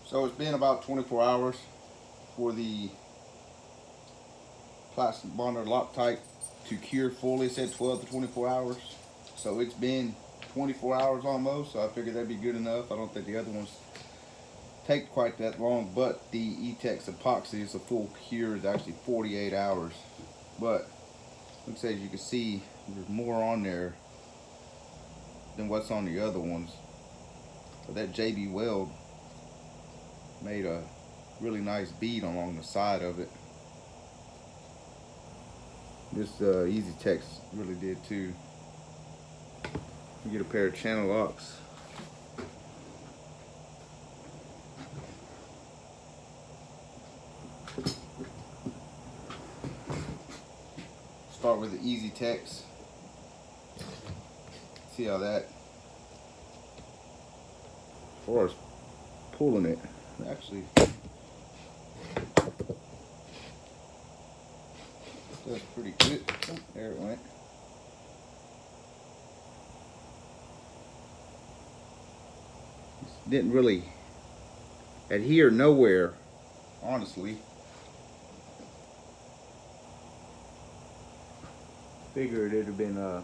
So it's been about 24 hours for the plastic bonder loctite to cure fully. It said 12 to 24 hours. So it's been 24 hours almost. So I figured that'd be good enough. I don't think the other ones take quite that long, but the E.T epoxy is a full cure. It's actually 48 hours. But like I said, as you can see, there's more on there than what's on the other ones. But that B.O.A.T made a really nice bead along the side of it. This Easy Tex really did too. You get a pair of channel locks. Start with the Easy Tex. See how that, as far as pulling it, actually does pretty good. Oh, there it went. Didn't really adhere nowhere, honestly. Figured it'd have been a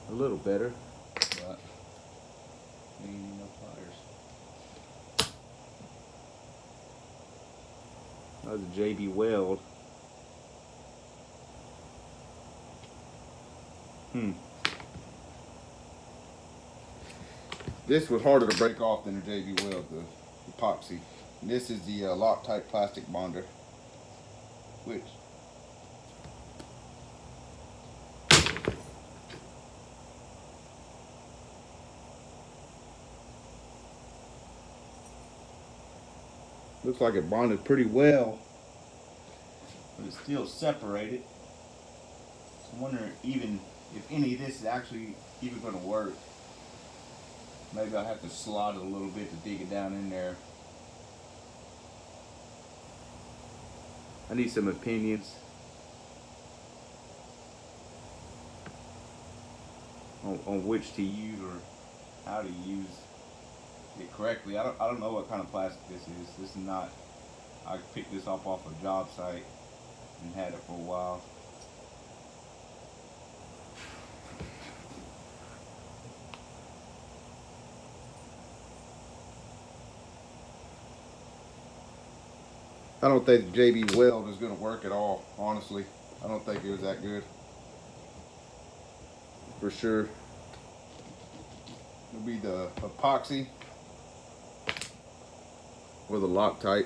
little better, but ain't no pliers. That was a B.O.A.T. This was harder to break off than the B.O.A.T, the epoxy. And this is the Loctite plastic bonder, which looks like it bonded pretty well, but it's still separated. So I'm wondering even if any of this is actually even going to work. Maybe I'll have to slot it a little bit to dig it down in there. I need some opinions on which to use or how to use it correctly. I don't know what kind of plastic this is. This is not, I picked this up off a job site and had it for a while. I don't think the B.O.A.T is going to work at all, honestly. I don't think it was that good. For sure. It'll be the epoxy or the Loctite.